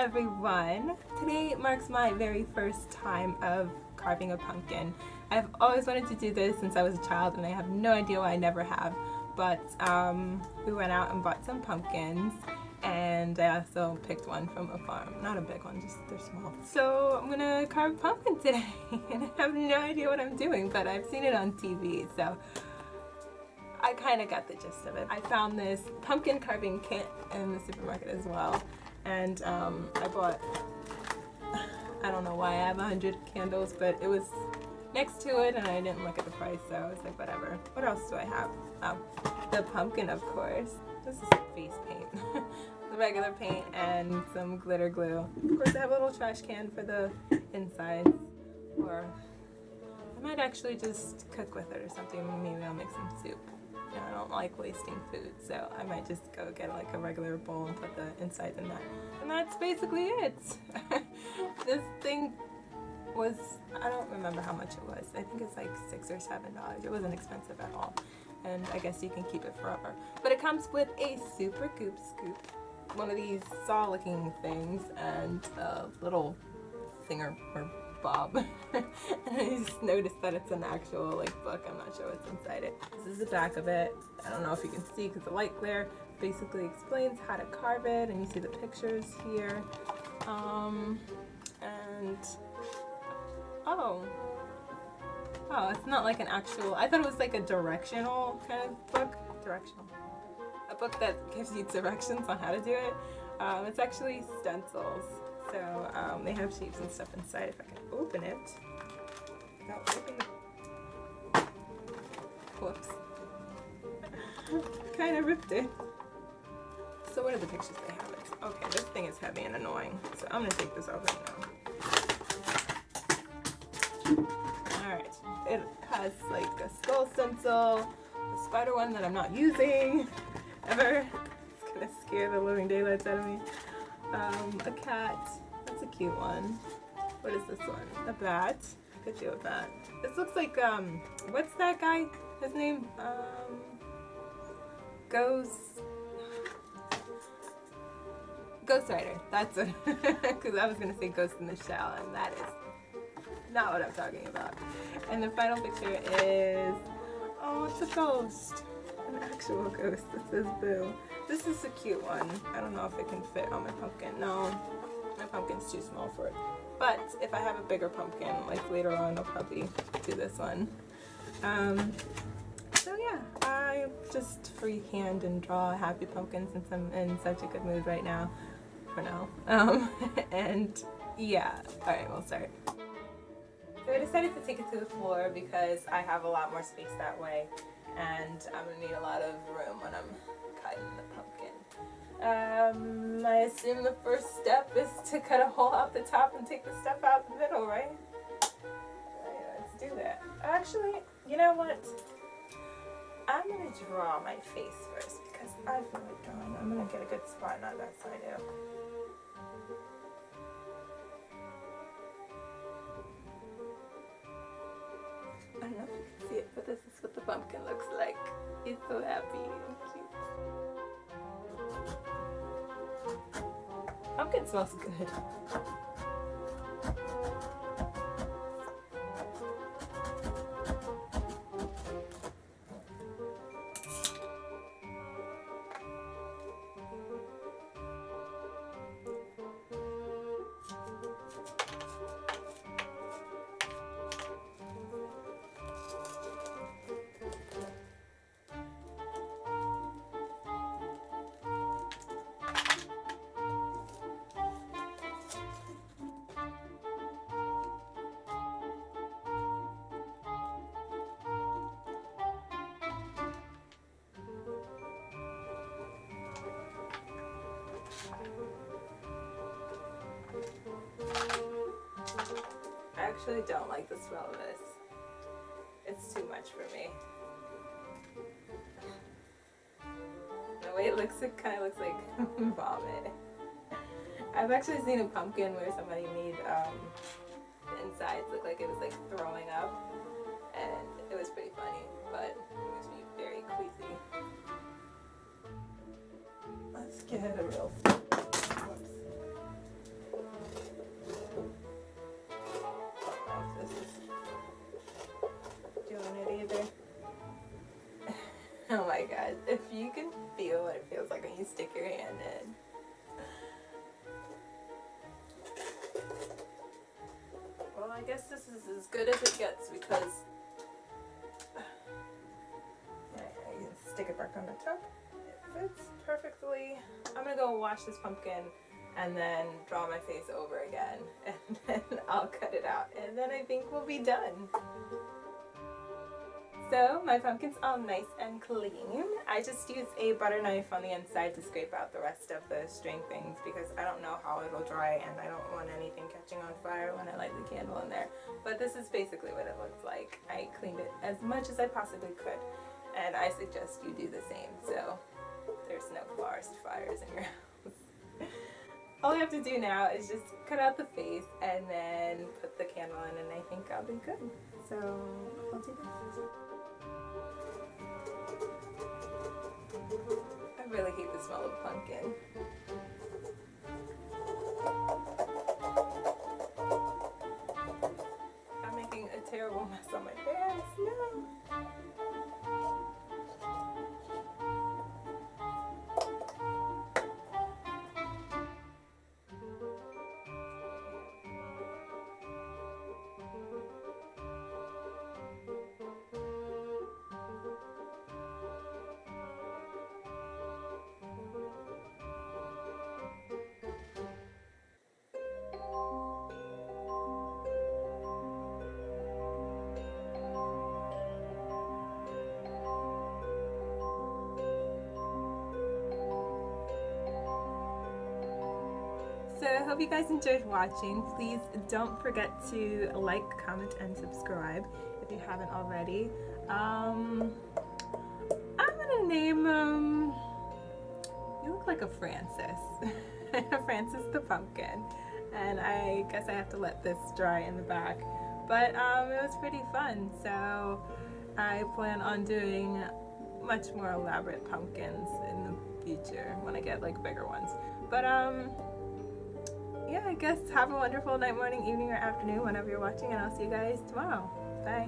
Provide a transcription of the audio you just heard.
everyone! Today marks my very first time of carving a pumpkin. I've always wanted to do this since I was a child and I have no idea why I never have, but we went out and bought some pumpkins and I also picked one from a farm. Not a big one, just they're small. So I'm gonna carve a pumpkin today and I have no idea what I'm doing, but I've seen it on TV, so I kind of got the gist of it. I found this pumpkin carving kit in the supermarket as well, and I bought, I don't know why I have 100 candles, but it was next to it and I didn't look at the price, so I was like, whatever. What else do I have? Oh, the pumpkin, of course. This is face paint. The regular paint and some glitter glue. Of course, I have a little trash can for the insides, or I might actually just cook with it or something. Maybe I'll make some soup. And I don't like wasting food, so I might just go get like a regular bowl and put the insides in that. And that's basically it. This thing was, I don't remember how much it was. I think it's like $6 or $7. It wasn't expensive at all. And I guess you can keep it forever. But it comes with a super goop scoop, one of these saw looking things, and a little thinger or bob. And I just noticed that it's an actual like book. I'm not sure what's inside it. This is the back of it. I don't know if you can see because the light glare basically explains how to carve it, and you see the pictures here. And oh, it's not like an actual, I thought it was like a directional kind of book. A book that gives you directions on how to do it. It's actually stencils. So they have shapes and stuff inside. If I can open it without ripping the... Whoops. Kind of ripped it. So what are the pictures they have? Okay, this thing is heavy and annoying. So I'm going to take this off right now. Alright. It has like a skull stencil, a spider one that I'm not using ever. It's going to scare the living daylights out of me. A cat. That's a cute one. What is this one? A bat. I could do a bat. This looks like, what's that guy? His name? Ghost Rider. That's it. Because I was going to say Ghost in the Shell, and that is not what I'm talking about. And the final picture is, oh, it's a ghost. An actual ghost that says Boo. This is a cute one. I don't know if it can fit on my pumpkin. No, my pumpkin's too small for it. But if I have a bigger pumpkin, like later on, I'll probably do this one. So yeah, I just freehand and draw a happy pumpkin since I'm in such a good mood right now. For now. And yeah, alright, we'll start. So I decided to take it to the floor because I have a lot more space that way, and I'm going to need a lot of room when I'm cutting the pumpkin. I assume the first step is to cut a hole out the top and take the stuff out the middle, right? Alright, let's do that. Actually, you know what? I'm going to draw my face first because I feel like drawing. I'm going to get a good spot on that side out. I don't know if you can see it, but this is what the pumpkin looks like. He's so happy and cute. Pumpkin smells good. I actually don't like the smell of this. It's too much for me. The way it looks, it kind of looks like vomit. I've actually seen a pumpkin where somebody made the insides look like it was like throwing up, and it was pretty funny, but it makes me very queasy. Let's get a real. Whoops. my god, if you can feel what it feels like when you stick your hand in. Well, I guess this is as good as it gets because I can stick it back on the top. It fits perfectly. I'm gonna go wash this pumpkin and then draw my face over again, and then I'll cut it out, and then I think we'll be done. So my pumpkin's all nice and clean. I just used a butter knife on the inside to scrape out the rest of the string things because I don't know how it'll dry and I don't want anything catching on fire when I light the candle in there. But this is basically what it looks like. I cleaned it as much as I possibly could, and I suggest you do the same so there's no forest fires in your house. All I have to do now is just cut out the face and then put the candle in, and I think I'll be good. So I'll do that. I really hate the smell of pumpkin. I'm making a terrible mess on my pants. No. So I hope you guys enjoyed watching. Please don't forget to like, comment, and subscribe if you haven't already. I'm gonna name him, you look like a Francis. Francis the pumpkin. And I guess I have to let this dry in the back. But it was pretty fun, so I plan on doing much more elaborate pumpkins in the future when I get like bigger ones. But yeah, I guess have a wonderful night, morning, evening, or afternoon whenever you're watching, and I'll see you guys tomorrow. Bye.